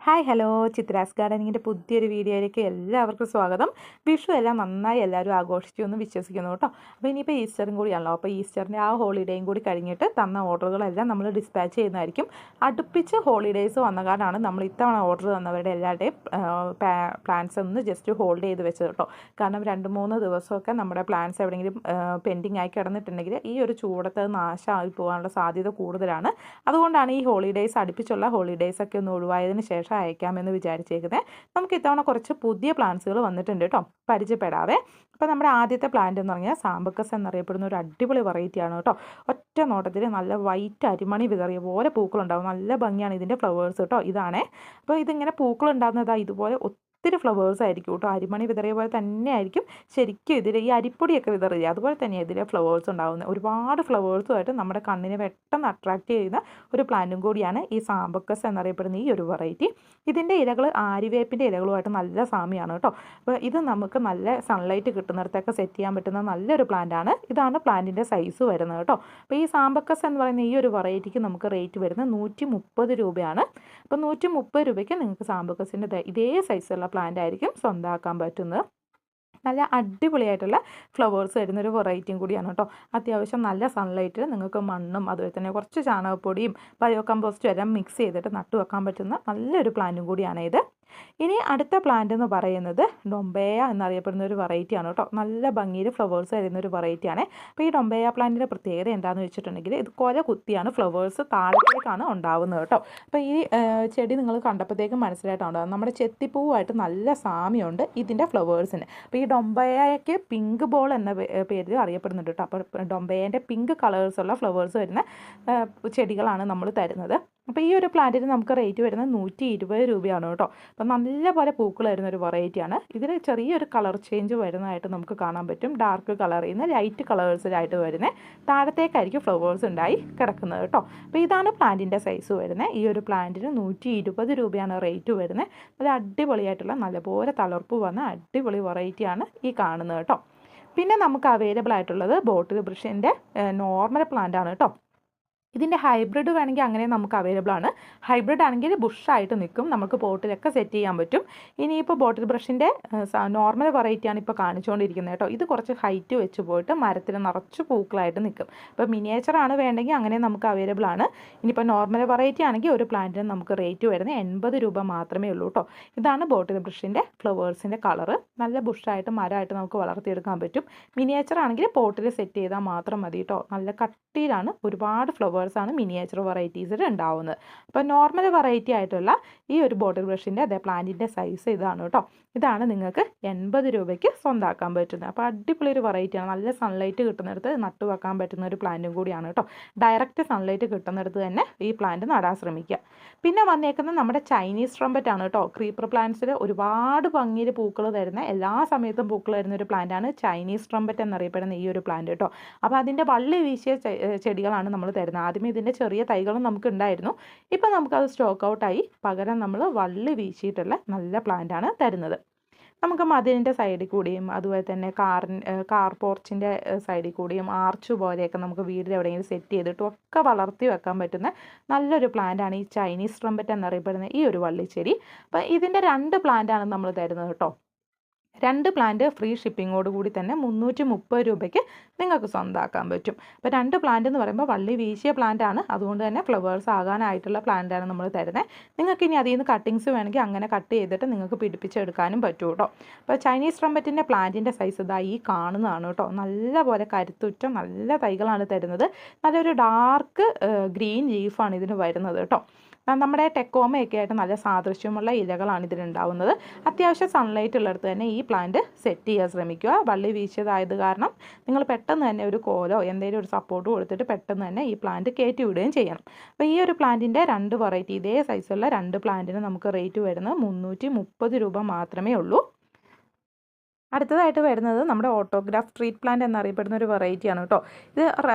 Hi hello Chitra's ഗാർഡനിങ്ങിൻ്റെ പുതിയൊരു വീഡിയോയിലേക്ക് എല്ലാവർക്കും സ്വാഗതം. വിഷു എല്ലാം നന്നായി എല്ലാവരും ആഘോഷിച്ചു എന്ന് വിശ്വസിക്കുന്നു കേട്ടോ. അപ്പോൾ ഇനിയിപ്പോൾ ഈസ്റ്ററും കൂടിയാണല്ലോ. അപ്പോൾ ഈസ്റ്ററിൻ്റെ ആ ഹോളിഡേയും കൂടി കഴിഞ്ഞിട്ട് തന്ന ഓർഡറുകളെല്ലാം നമ്മൾ ഡിസ്പാച്ച് ചെയ്യുന്നതായിരിക്കും. അടുപ്പിച്ച് ഹോളിഡേയ്സ് വന്ന കാരണമാണ് നമ്മൾ ഇത്തവണ ഓർഡർ തന്നവരുടെ എല്ലാവരുടെയും പ്ലാൻസ് ഒന്ന് ജസ്റ്റ് ഹോൾഡ് ചെയ്ത് വെച്ചത് കേട്ടോ. കാരണം 2-3 ദിവസമൊക്കെ നമ്മുടെ പ്ലാൻസ് എവിടെയെങ്കിലും പെൻഡിങ് ആയി കിടന്നിട്ടുണ്ടെങ്കിൽ ഈ ഒരു ചൂടത്ത് നാശമായി പോകാനുള്ള സാധ്യത കൂടുതലാണ്. അതുകൊണ്ടാണ് ഈ ഹോളിഡേയ്സ് അടുപ്പിച്ചുള്ള ഹോളിഡേയ്സൊക്കെ ഒന്ന് ഒഴിവായതിന് ശേഷം അയക്കാമെന്ന് വിചാരിച്ചേക്കുന്നത്. നമുക്ക് ഇത്തവണ കുറച്ച് പുതിയ പ്ലാന്റ്സുകൾ വന്നിട്ടുണ്ട് കേട്ടോ, പരിചയപ്പെടാവേ. അപ്പോൾ നമ്മുടെ ആദ്യത്തെ പ്ലാന്റ് എന്ന് പറഞ്ഞാൽ സാമ്പക്കസ് എന്നറിയപ്പെടുന്ന ഒരു അടിപൊളി വെറൈറ്റിയാണ് കേട്ടോ. ഒറ്റ നോട്ടത്തിൽ നല്ല വൈറ്റ് അരിമണി വിതറിയ പോലെ പൂക്കളുണ്ടാവും. നല്ല ഭംഗിയാണ് ഇതിൻ്റെ ഫ്ലവേഴ്സ് കേട്ടോ. ഇതാണേ. അപ്പോൾ ഇതിങ്ങനെ പൂക്കളുണ്ടാകുന്നതാ ഇതുപോലെ ഒത്തിരി ഫ്ലവേഴ്സ് ആയിരിക്കും കേട്ടോ. അരിമണി വിതറിയ പോലെ തന്നെ ആയിരിക്കും ശരിക്കും ഇതിൽ ഈ അരിപ്പൊടിയൊക്കെ വിതറില്ല അതുപോലെ തന്നെയാണ് ഇതിലെ ഫ്ലവേഴ്സ് ഉണ്ടാകുന്നത്. ഒരുപാട് ഫ്ലവേഴ്സുമായിട്ട് നമ്മുടെ കണ്ണിനെ പെട്ടെന്ന് അട്രാക്റ്റ് ചെയ്യുന്ന ഒരു പ്ലാന്റും കൂടിയാണ് ഈ സാമ്പക്കസ് എന്നറിയപ്പെടുന്ന ഈ ഒരു വെറൈറ്റി. ഇതിൻ്റെ ഇലകൾ ആര്യവേപ്പിൻ്റെ ഇലകളുമായിട്ട് നല്ല സാമ്യമാണ് കേട്ടോ. അപ്പോൾ ഇത് നമുക്ക് നല്ല സൺലൈറ്റ് കിട്ടുന്നിടത്തൊക്കെ സെറ്റ് ചെയ്യാൻ പറ്റുന്ന നല്ലൊരു പ്ലാന്റാണ്. ഇതാണ് പ്ലാന്റിൻ്റെ സൈസ് വരുന്നത് കേട്ടോ. അപ്പോൾ ഈ സാമ്പക്കസ് എന്ന് പറയുന്ന ഈ ഒരു വെറൈറ്റിക്ക് നമുക്ക് റേറ്റ് വരുന്നത് 130 രൂപയാണ്. അപ്പോൾ 130 രൂപയ്ക്ക് നിങ്ങൾക്ക് സാമ്പക്കസിൻ്റെ ഇതേ സൈസുള്ള പ്ലാന്റ് ആയിരിക്കും സ്വന്തമാക്കാൻ പറ്റുന്നത്. നല്ല അടിപൊളിയായിട്ടുള്ള ഫ്ലവേഴ്സ് വരുന്നൊരു വെറൈറ്റിയും കൂടിയാണ് കേട്ടോ. അത്യാവശ്യം നല്ല സൺലൈറ്റിൽ നിങ്ങൾക്ക് മണ്ണും അതുപോലെ തന്നെ കുറച്ച് ചാണകപ്പൊടിയും ബയോ കമ്പോസ്റ്റും എല്ലാം മിക്സ് ചെയ്തിട്ട് നട്ടു വെക്കാൻ പറ്റുന്ന നല്ലൊരു പ്ലാന്റും കൂടിയാണ് ഇത്. ഇനി അടുത്ത പ്ലാന്റ് എന്ന് പറയുന്നത് ഡൊംബേയ എന്നറിയപ്പെടുന്ന ഒരു വെറൈറ്റിയാണ് കേട്ടോ. നല്ല ഭംഗിയിൽ ഫ്ലവേഴ്സ് വരുന്ന ഒരു വെറൈറ്റിയാണ്. അപ്പോൾ ഈ ഡൊംബേയ പ്ലാന്റിൻ്റെ പ്രത്യേകത എന്താണെന്ന് വെച്ചിട്ടുണ്ടെങ്കിൽ ഇത് കൊല കുത്തിയാണ് ഫ്ലവേഴ്സ് താഴത്തേക്കാണ് ഉണ്ടാവുന്നത് കേട്ടോ. അപ്പോൾ ഈ ചെടി നിങ്ങൾ കണ്ടപ്പോഴത്തേക്കും മനസ്സിലായിട്ടുണ്ടാകും നമ്മുടെ ചെത്തിപ്പൂവായിട്ട് നല്ല സാമ്യമുണ്ട് ഇതിൻ്റെ ഫ്ലവേഴ്സിന്. അപ്പോൾ ഈ ഡൊംബേയയ്ക്ക് പിങ്ക് ബോൾ എന്ന പേരിൽ അറിയപ്പെടുന്നുണ്ട് കേട്ടോ. അപ്പോൾ ഡൊംബേയൻ്റെ പിങ്ക് കളേഴ്സുള്ള ഫ്ലവേഴ്സ് വരുന്ന ചെടികളാണ് നമ്മൾ തരുന്നത്. അപ്പോൾ ഈ ഒരു പ്ലാന്റിന് നമുക്ക് റേറ്റ് വരുന്നത് 120 രൂപയാണ് കേട്ടോ. അപ്പോൾ നല്ലപോലെ പൂക്കൾ വരുന്ന ഒരു വെറൈറ്റിയാണ്. ഇതിൽ ചെറിയൊരു കളർ ചേഞ്ച് വരുന്നതായിട്ട് നമുക്ക് കാണാൻ പറ്റും. ഡാർക്ക് കളറിൽ നിന്ന് ലൈറ്റ് കളേഴ്സിലായിട്ട് വരുന്നത് താഴത്തേക്കായിരിക്കും ഫ്ലവേഴ്സ് ഉണ്ടായി കിടക്കുന്നത് കേട്ടോ. അപ്പോൾ ഇതാണ് പ്ലാന്റിൻ്റെ സൈസ് വരുന്നത്. ഈ ഒരു പ്ലാന്റിന് 120 രൂപയാണ് റേറ്റ് വരുന്നത്. അത് അടിപൊളിയായിട്ടുള്ള നല്ലപോലെ തളർപ്പ് വന്ന അടിപൊളി വെറൈറ്റിയാണ് ഈ കാണുന്നത് കേട്ടോ. പിന്നെ നമുക്ക് അവൈലബിൾ ആയിട്ടുള്ളത് ബോട്ടിൽ ബ്രഷിൻ്റെ നോർമൽ പ്ലാന്റ് ആണ് കേട്ടോ. ഇതിൻ്റെ ഹൈബ്രിഡ് വേണമെങ്കിൽ അങ്ങനെ നമുക്ക് അവൈലബിൾ ആണ്. ഹൈബ്രിഡ് ആണെങ്കിൽ ബുഷായിട്ട് നിൽക്കും, നമുക്ക് പോട്ടിലൊക്കെ സെറ്റ് ചെയ്യാൻ പറ്റും. ഇനിയിപ്പോൾ ബോട്ടിൽ ബ്രഷിൻ്റെ നോർമൽ വെറൈറ്റിയാണ് ഇപ്പോൾ കാണിച്ചുകൊണ്ടിരിക്കുന്നത് കേട്ടോ. ഇത് കുറച്ച് ഹൈറ്റ് വെച്ച് പോയിട്ട് മരത്തിൽ നിറച്ച് പൂക്കളായിട്ട് നിൽക്കും. ഇപ്പോൾ മിനിയേച്ചറാണ് വേണ്ടെങ്കിൽ അങ്ങനെ നമുക്ക് അവൈലബിൾ ആണ്. ഇനിയിപ്പോൾ നോർമൽ വെറൈറ്റി ആണെങ്കിൽ ഒരു പ്ലാന്റിന് നമുക്ക് റേറ്റ് വരുന്നത് 80 രൂപ മാത്രമേ ഉള്ളൂ കേട്ടോ. ഇതാണ് ബോട്ടിൽ ബ്രഷിൻ്റെ ഫ്ലവേഴ്സിൻ്റെ കളറ്. നല്ല ബുഷായിട്ട് മരമായിട്ട് നമുക്ക് വളർത്തിയെടുക്കാൻ പറ്റും. മിനിയേച്ചർ ആണെങ്കിൽ പോട്ടിൽ സെറ്റ് ചെയ്താൽ മാത്രം മതി കേട്ടോ. നല്ല കട്ടിയിലാണ് ഒരുപാട് ഫ്ലവേഴ്സ് ആണ് മിനിയേച്ചർ വെറൈറ്റീസിൽ ഉണ്ടാവുന്നത്. അപ്പോൾ നോർമൽ വെറൈറ്റി ആയിട്ടുള്ള ഈ ഒരു ബോട്ടിൽ ബ്രഷിൻ്റെ അതേ പ്ലാന്റിൻ്റെ സൈസ് ഇതാണ് കേട്ടോ. ഇതാണ് നിങ്ങൾക്ക് 80 രൂപയ്ക്ക് സ്വന്തമാക്കാൻ പറ്റുന്നത്. അപ്പോൾ അടിപൊളി ഒരു വെറൈറ്റിയാണ്. നല്ല സൺലൈറ്റ് കിട്ടുന്നിടത്ത് നട്ടു വെക്കാൻ പറ്റുന്ന ഒരു പ്ലാന്റും കൂടിയാണ് കേട്ടോ. ഡയറക്റ്റ് സൺലൈറ്റ് കിട്ടുന്നിടത്ത് തന്നെ ഈ പ്ലാന്റ് നടാൻ ശ്രമിക്കുക. പിന്നെ വന്നേക്കുന്നത് നമ്മുടെ ചൈനീസ് ട്രംപറ്റ് ആണ് കേട്ടോ. ക്രീപ്പർ പ്ലാന്റ്സിൽ ഒരുപാട് ഭംഗിയിൽ പൂക്കൾ തരുന്ന എല്ലാ സമയത്തും പൂക്കൾ തരുന്ന ഒരു പ്ലാന്റാണ് ചൈനീസ് ട്രംപറ്റ് എന്നറിയപ്പെടുന്ന ഈ ഒരു പ്ലാന്റ് കേട്ടോ. അപ്പോൾ അതിൻ്റെ വള്ളി വീശിയ ചെടികളാണ് നമ്മൾ തരുന്നത്. ആദ്യമേ ഇതിൻ്റെ ചെറിയ തൈകളും നമുക്ക് ഉണ്ടായിരുന്നു. ഇപ്പം നമുക്കത് സ്റ്റോക്ക് ഔട്ടായി. പകരം നമ്മൾ വള്ളി വീശിയിട്ടുള്ള നല്ല പ്ലാന്റാണ് തരുന്നത്. നമുക്ക് മതിലിൻ്റെ സൈഡിൽ കൂടിയും അതുപോലെ തന്നെ കാർ പോർച്ചിൻ്റെ സൈഡിൽ കൂടിയും ആർച്ച് പോലെയൊക്കെ നമുക്ക് വീട്ടിൽ എവിടെയെങ്കിലും സെറ്റ് ചെയ്തിട്ടും ഒക്കെ വളർത്തി വെക്കാൻ പറ്റുന്ന നല്ലൊരു പ്ലാന്റാണ് ഈ ചൈനീസ് ട്രംപറ്റ് എന്നറിയപ്പെടുന്ന ഈ ഒരു വള്ളിച്ചെടി. അപ്പോൾ ഇതിൻ്റെ 2 പ്ലാന്റാണ് നമ്മൾ തരുന്നത് കേട്ടോ. 2 പ്ലാന്റ് ഫ്രീ ഷിപ്പിങ്ങോട് കൂടി തന്നെ 330 രൂപയ്ക്ക് നിങ്ങൾക്ക് സ്വന്തമാക്കാൻ പറ്റും. അപ്പോൾ 2 പ്ലാന്റ് എന്ന് പറയുമ്പോൾ വള്ളി വീശിയ പ്ലാന്റ് ആണ്. അതുകൊണ്ട് തന്നെ ഫ്ലവേഴ്സ് ആകാനായിട്ടുള്ള പ്ലാന്റാണ് നമ്മൾ തരുന്നത്. നിങ്ങൾക്ക് ഇനി അതിൽ നിന്ന് കട്ടിങ്സ് വേണമെങ്കിൽ അങ്ങനെ കട്ട് ചെയ്തിട്ട് നിങ്ങൾക്ക് പിടിപ്പിച്ചെടുക്കാനും പറ്റും കേട്ടോ. അപ്പോൾ ചൈനീസ് ട്രംപറ്റിൻ്റെ പ്ലാന്റിൻ്റെ സൈസ് ഇതാ ഈ കാണുന്നതാണ് കേട്ടോ. നല്ലപോലെ കരുത്തുറ്റ നല്ല തൈകളാണ് തരുന്നത്. നല്ലൊരു ഡാർക്ക് ഗ്രീൻ ലീഫാണ് ഇതിന് വരുന്നത് കേട്ടോ. നമ്മുടെ ടെക്കോമയൊക്കെ ആയിട്ട് നല്ല സാദൃശ്യമുള്ള ഇലകളാണ് ഇതിലുണ്ടാവുന്നത്. അത്യാവശ്യം സൺലൈറ്റ് ഉള്ളിടത്ത് തന്നെ ഈ പ്ലാന്റ് സെറ്റ് ചെയ്യാൻ ശ്രമിക്കുക. വള്ളി വീശിയതായത് കാരണം നിങ്ങൾ പെട്ടെന്ന് തന്നെ ഒരു കോലോ എന്തെങ്കിലും ഒരു സപ്പോർട്ട് കൊടുത്തിട്ട് പെട്ടെന്ന് തന്നെ ഈ പ്ലാന്റ് കയറ്റി വിടുകയും ചെയ്യണം. അപ്പോൾ ഈ ഒരു പ്ലാന്റിൻ്റെ 2 വെറൈറ്റി ഇതേ സൈസുള്ള 2 പ്ലാന്റിന് നമുക്ക് റേറ്റ് വരുന്നത് 330 രൂപ മാത്രമേ ഉള്ളൂ. അടുത്തതായിട്ട് വരുന്നത് നമ്മുടെ ഓട്ടോഗ്രാഫ് സ്ട്രീറ്റ് പ്ലാന്റ് എന്നറിയപ്പെടുന്ന ഒരു വെറൈറ്റിയാണ് കേട്ടോ. ഇത്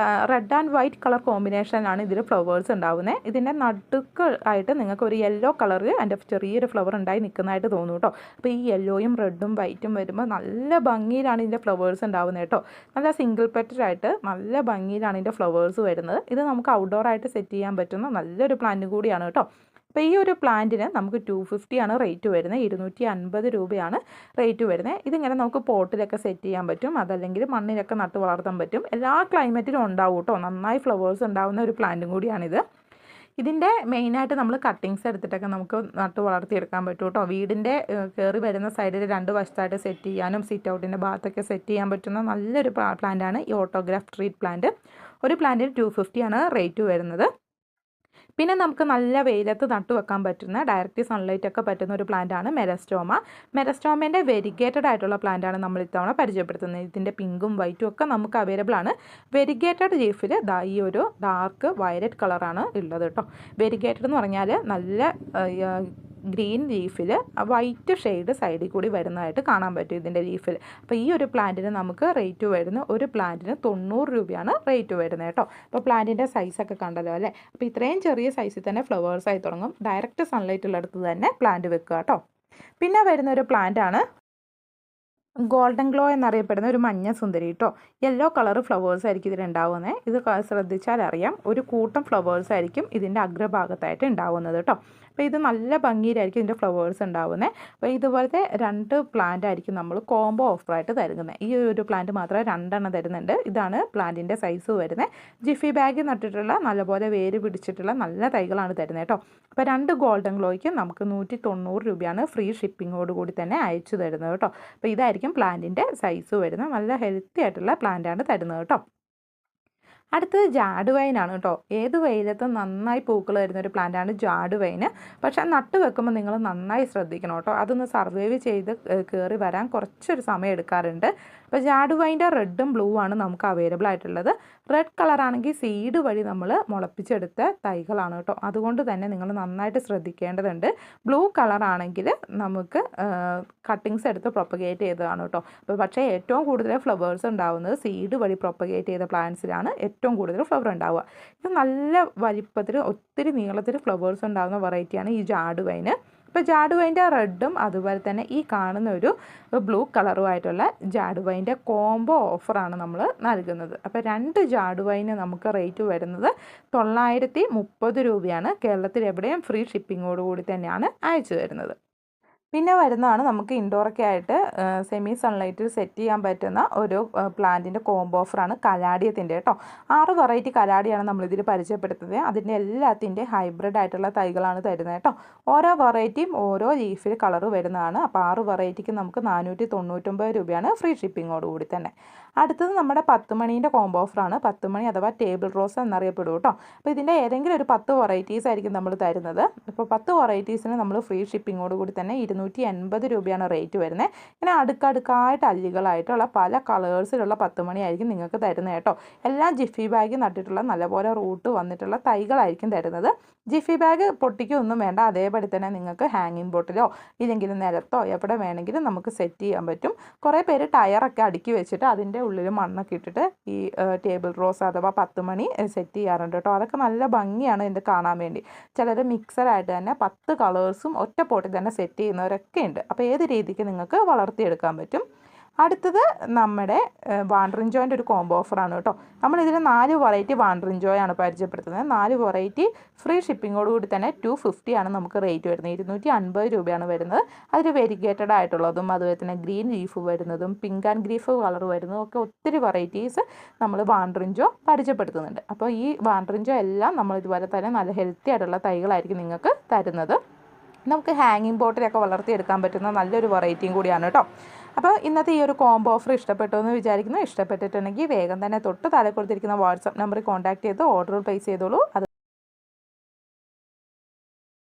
റെഡ് ആൻഡ് വൈറ്റ് കളർ കോമ്പിനേഷനിലാണ് ഇതിൽ ഫ്ലവേഴ്സ് ഉണ്ടാവുന്നത്. ഇതിൻ്റെ നടുക്ക് ആയിട്ട് നിങ്ങൾക്ക് ഒരു യെല്ലോ കളറിൽ അതിൻ്റെ ചെറിയൊരു ഫ്ലവർ ഉണ്ടായി നിൽക്കുന്നതായിട്ട് തോന്നും കേട്ടോ. അപ്പോൾ ഈ യെല്ലോയും റെഡും വൈറ്റും വരുമ്പോൾ നല്ല ഭംഗിയിലാണ് ഇതിൻ്റെ ഫ്ലവേഴ്സ് ഉണ്ടാവുന്നത് കേട്ടോ. നല്ല സിംഗിൾ പെറ്റഡായിട്ട് നല്ല ഭംഗിയിലാണ് ഇതിൻ്റെ ഫ്ലവേഴ്സ് വരുന്നത്. ഇത് നമുക്ക് ഔട്ട്ഡോർ ആയിട്ട് സെറ്റ് ചെയ്യാൻ പറ്റുന്ന നല്ലൊരു പ്ലാന്റ് കൂടിയാണ് കേട്ടോ. അപ്പോൾ ഈ ഒരു പ്ലാന്റിന് നമുക്ക് 250 ആണ് റേറ്റ് വരുന്നത്, 250 രൂപയാണ് റേറ്റ് വരുന്നത്. ഇതിങ്ങനെ നമുക്ക് പോട്ടിലൊക്കെ സെറ്റ് ചെയ്യാൻ പറ്റും, അതല്ലെങ്കിൽ മണ്ണിലൊക്കെ നട്ട് വളർത്താൻ പറ്റും. എല്ലാ ക്ലൈമറ്റിലും ഉണ്ടാവും കേട്ടോ, നന്നായി ഫ്ലവേഴ്സ് ഉണ്ടാവുന്ന ഒരു പ്ലാന്റും കൂടിയാണിത്. ഇതിൻ്റെ മെയിനായിട്ട് നമ്മൾ കട്ടിങ്സ് എടുത്തിട്ടൊക്കെ നമുക്ക് നട്ട് വളർത്തിയെടുക്കാൻ പറ്റും കേട്ടോ. വീടിൻ്റെ കയറി വരുന്ന സൈഡിൽ 2 വശത്തായിട്ട് സെറ്റ് ചെയ്യാനും സിറ്റ് ഔട്ടിൻ്റെ ഭാഗത്തൊക്കെ സെറ്റ് ചെയ്യാൻ പറ്റുന്ന നല്ലൊരു പ്ലാന്റാണ് ഈ ഓട്ടോഗ്രാഫ് ട്രീറ്റ് പ്ലാന്റ്. ഒരു പ്ലാന്റിന് 250 ആണ് റേറ്റ് വരുന്നത്. പിന്നെ നമുക്ക് നല്ല വെയിലത്ത് നട്ടു വെക്കാൻ പറ്റുന്ന ഡയറക്റ്റ് സൺലൈറ്റ് ഒക്കെ പറ്റുന്ന ഒരു പ്ലാന്റാണ് മെരസ്റ്റോമ. മെരസ്റ്റോമേൻ്റെ വെരിഗേറ്റഡ് ആയിട്ടുള്ള പ്ലാന്റാണ് നമ്മൾ ഇത്തവണ പരിചയപ്പെടുത്തുന്നത്. ഇതിൻ്റെ പിങ്കും വൈറ്റും ഒക്കെ നമുക്ക് അവൈലബിൾ ആണ്. വെരിഗേറ്റഡ് ലീഫിൽ ഈ ഒരു ഡാർക്ക് വയലറ്റ് കളറാണ് ഉള്ളത് കേട്ടോ. വെരിഗേറ്റഡ് എന്ന് പറഞ്ഞാൽ നല്ല ഗ്രീൻ ലീഫിൽ വൈറ്റ് ഷെയ്ഡ് സൈഡിൽ കൂടി വരുന്നതായിട്ട് കാണാൻ പറ്റും ഇതിൻ്റെ ലീഫിൽ. അപ്പോൾ ഈ ഒരു പ്ലാന്റിന് നമുക്ക് റേറ്റ് വരുന്ന ഒരു പ്ലാന്റിന് 90 രൂപയാണ് റേറ്റ് വരുന്നത് കേട്ടോ. അപ്പോൾ പ്ലാന്റിൻ്റെ സൈസൊക്കെ കണ്ടല്ലോ അല്ലേ. അപ്പോൾ ഇത്രയും ചെറിയ സൈസിൽ തന്നെ ഫ്ലവേഴ്സായി തുടങ്ങും. ഡയറക്റ്റ് സൺലൈറ്റ് ഉള്ളിടത്ത് തന്നെ പ്ലാന്റ് വെക്കുക കേട്ടോ. പിന്നെ വരുന്ന ഒരു പ്ലാന്റാണ് ഗോൾഡൻ ഗ്ലോ എന്നറിയപ്പെടുന്ന ഒരു മഞ്ഞ സുന്ദരി കേട്ടോ. യെല്ലോ കളർ ഫ്ലവേഴ്സ് ആയിരിക്കും ഇതിലുണ്ടാവുന്നത്. ഇത് ശ്രദ്ധിച്ചാൽ അറിയാം, ഒരു കൂട്ടം ഫ്ലവേഴ്സ് ആയിരിക്കും ഇതിൻ്റെ അഗ്രഭാഗത്തായിട്ട് ഉണ്ടാവുന്നത് കേട്ടോ. അപ്പോൾ ഇത് നല്ല ഭംഗിയിലായിരിക്കും ഇതിൻ്റെ ഫ്ലവേഴ്സ് ഉണ്ടാവുന്നത്. അപ്പോൾ ഇതുപോലത്തെ 2 പ്ലാന്റ് ആയിരിക്കും നമ്മൾ കോംബോ ഓഫറായിട്ട് തരുന്നത്. ഈ ഒരു പ്ലാന്റ് മാത്രമേ 2 എണ്ണം തരുന്നുണ്ട്. ഇതാണ് പ്ലാന്റിൻ്റെ സൈസ് വരുന്നത്. ജിഫി ബാഗ് നട്ടിട്ടുള്ള നല്ലപോലെ വേര് പിടിച്ചിട്ടുള്ള നല്ല തൈകളാണ് തരുന്നത് കേട്ടോ. അപ്പോൾ 2 ഗോൾഡൻ ഗ്ലോയ്ക്ക് നമുക്ക് 190 രൂപയാണ് ഫ്രീ ഷിപ്പിങ്ങോട് കൂടി തന്നെ അയച്ചു തരുന്നത് കേട്ടോ. അപ്പോൾ ഇതായിരിക്കും പ്ലാന്റിൻ്റെ സൈസ് വരുന്നത്. നല്ല ഹെൽത്തി ആയിട്ടുള്ള പ്ലാന്റാണ് തരുന്നത് കേട്ടോ. അടുത്തത് ജാഡുവൈനാണ് കേട്ടോ. ഏത് വെയിലത്തും നന്നായി പൂക്കൾ വരുന്ന ഒരു പ്ലാന്റാണ് ജാഡുവൈന്. പക്ഷേ നട്ട് വെക്കുമ്പോൾ നിങ്ങൾ നന്നായി ശ്രദ്ധിക്കണം കേട്ടോ. അതൊന്ന് സർവൈവ് ചെയ്ത് കയറി വരാൻ കുറച്ചൊരു സമയം എടുക്കാറുണ്ട്. അപ്പോൾ ജാഡുവൈൻ്റെ റെഡും ബ്ലൂ ആണ് നമുക്ക് അവൈലബിൾ ആയിട്ടുള്ളത്. റെഡ് കളറാണെങ്കിൽ സീഡ് വഴി നമ്മൾ മുളപ്പിച്ചെടുത്ത തൈകളാണ് കേട്ടോ. അതുകൊണ്ട് തന്നെ നിങ്ങൾ നന്നായിട്ട് ശ്രദ്ധിക്കേണ്ടതുണ്ട്. ബ്ലൂ കളറാണെങ്കിൽ നമുക്ക് കട്ടിങ്സ് എടുത്ത് പ്രൊപ്പഗേറ്റ് ചെയ്തതാണ് കേട്ടോ. അപ്പോൾ പക്ഷേ ഏറ്റവും കൂടുതൽ ഫ്ലവേഴ്സ് ഉണ്ടാവുന്നത് സീഡ് വഴി പ്രൊപ്പഗേറ്റ് ചെയ്ത പ്ലാന്റ്സിലാണ് ഏറ്റവും കൂടുതൽ ഫ്ലവർ ഉണ്ടാവുക. ഇത് നല്ല വലിപ്പത്തിൽ ഒത്തിരി നീളത്തിൽ ഫ്ലവേഴ്സ് ഉണ്ടാകുന്ന വെറൈറ്റിയാണ് ഈ ജാഡുവൈന്. ഇപ്പോൾ ജാഡുവൈൻ്റെ റെഡും അതുപോലെ തന്നെ ഈ കാണുന്ന ഒരു ബ്ലൂ കളറുമായിട്ടുള്ള ജാഡുവൈൻ്റെ കോംബോ ഓഫറാണ് നമ്മൾ നൽകുന്നത്. അപ്പോൾ 2 ജാഡുവൈന് നമുക്ക് റേറ്റ് വരുന്നത് 930 രൂപയാണ്. കേരളത്തിൽ എവിടെയും ഫ്രീ ഷിപ്പിങ്ങോട് കൂടി തന്നെയാണ് അയച്ചു തരുന്നത്. പിന്നെ വരുന്നതാണ് നമുക്ക് ഇൻഡോറൊക്കെ ആയിട്ട് സെമി സൺലൈറ്റിൽ സെറ്റ് ചെയ്യാൻ പറ്റുന്ന ഒരു പ്ലാന്റിൻ്റെ കോംബോ ഓഫറാണ് കലാഡിയത്തിൻ്റെ കേട്ടോ. 6 വെറൈറ്റി കലാഡിയാണ് നമ്മളിതിൽ പരിചയപ്പെടുത്തുന്നത്. അതിൻ്റെ എല്ലാത്തിൻ്റെ ഹൈബ്രിഡ് ആയിട്ടുള്ള തൈകളാണ് തരുന്നത് കേട്ടോ. ഓരോ വെറൈറ്റിയും ഓരോ ലീഫിൽ കളർ വരുന്നതാണ്. അപ്പോൾ 6 വെറൈറ്റിക്ക് നമുക്ക് 499 രൂപയാണ് ഫ്രീ ഷിപ്പിങ്ങോട് കൂടി തന്നെ. അടുത്തത് നമ്മുടെ 10 മണീൻ്റെ കോംബോ ഓഫറാണ്. 10 മണി അഥവാ ടേബിൾ റോസ് എന്നറിയപ്പെടും കേട്ടോ. അപ്പോൾ ഇതിൻ്റെ ഏതെങ്കിലും ഒരു 10 വെറൈറ്റീസ് ആയിരിക്കും നമ്മൾ തരുന്നത്. അപ്പോൾ 10 വെറൈറ്റീസിന് നമ്മൾ ഫ്രീ ഷിപ്പിങ്ങോട് കൂടി തന്നെ 280 രൂപയാണ് റേറ്റ് വരുന്നത്. ഇങ്ങനെ അടുക്കടുക്കായിട്ട് അല്ലികളായിട്ടുള്ള പല കളേഴ്സിലുള്ള 10 മണിയായിരിക്കും നിങ്ങൾക്ക് തരുന്നത് കേട്ടോ. എല്ലാം ജിഫി ബാഗ് നട്ടിട്ടുള്ള നല്ലപോലെ റൂട്ട് വന്നിട്ടുള്ള തൈകളായിരിക്കും തരുന്നത്. ജിഫി ബാഗ് പൊട്ടിക്കൊന്നും വേണ്ട, അതേപടി തന്നെ നിങ്ങൾക്ക് ഹാങ്ങിങ് ബോട്ടിലോ ഇല്ലെങ്കിൽ നിലത്തോ എവിടെ വേണമെങ്കിലും നമുക്ക് സെറ്റ് ചെയ്യാൻ പറ്റും. കുറേ പേര് ടയറൊക്കെ അടുക്കി വെച്ചിട്ട് അതിൻ്റെ ഉള്ളിൽ മണ്ണൊക്കെ ഇട്ടിട്ട് ഈ ടേബിൾ റോസ് അഥവാ 10 മണി സെറ്റ് ചെയ്യാറുണ്ട് കേട്ടോ. അതൊക്കെ നല്ല ഭംഗിയാണ് ഇത് കാണാൻ വേണ്ടി. ചിലർ മിക്സറായിട്ട് തന്നെ 10 കളേഴ്സും ഒറ്റ പോട്ടിൽ തന്നെ സെറ്റ് ചെയ്യുന്നവരൊക്കെ ഉണ്ട്. അപ്പോൾ ഏത് രീതിക്ക് നിങ്ങൾക്ക് വളർത്തിയെടുക്കാൻ പറ്റും. അടുത്തത് നമ്മുടെ വാണ്ടറിഞ്ചോൻ്റെ ഒരു കോംബോ ഓഫറാണ് കേട്ടോ. നമ്മളിതിൽ 4 വെറൈറ്റി വാണ്ടറിഞ്ചോയാണ് പരിചയപ്പെടുത്തുന്നത്. 4 വെറൈറ്റി ഫ്രീ ഷിപ്പിങ്ങോട് കൂടി തന്നെ 250 ആണ് നമുക്ക് റേറ്റ് വരുന്നത്. 250 രൂപയാണ് വരുന്നത്. അതിൽ വെരിഗേറ്റഡ് ആയിട്ടുള്ളതും അതുപോലെ തന്നെ ഗ്രീൻ ലീഫ് വരുന്നതും പിങ്ക് ആൻഡ് ഗ്രീഫ് കളർ വരുന്നതും ഒക്കെ ഒത്തിരി വെറൈറ്റീസ് നമ്മൾ വാണ്ടറിഞ്ചോ പരിചയപ്പെടുത്തുന്നുണ്ട്. അപ്പോൾ ഈ വാണ്ടറിഞ്ചോ എല്ലാം നമ്മൾ ഇതുപോലെ തന്നെ നല്ല ഹെൽത്തി ആയിട്ടുള്ള തൈകളായിരിക്കും നിങ്ങൾക്ക് തരുന്നത്. നമുക്ക് ഹാങ്ങിങ് ബോട്ടിലൊക്കെ വളർത്തിയെടുക്കാൻ പറ്റുന്ന നല്ലൊരു വെറൈറ്റിയും കൂടിയാണ് കേട്ടോ. അപ്പോൾ ഇന്നത്തെ ഈ ഒരു കോംബോ ഓഫർ ഇഷ്ടപ്പെട്ടു എന്ന് വിചാരിക്കുന്നു. ഇഷ്ടപ്പെട്ടിട്ടുണ്ടെങ്കിൽ വേഗം തന്നെ തൊട്ട് താഴെ കൊടുത്തിരിക്കുന്ന വാട്സപ്പ് നമ്പറിൽ കോൺടാക്ട് ചെയ്ത് ഓർഡർ പ്ലേസ് ചെയ്തോളൂ.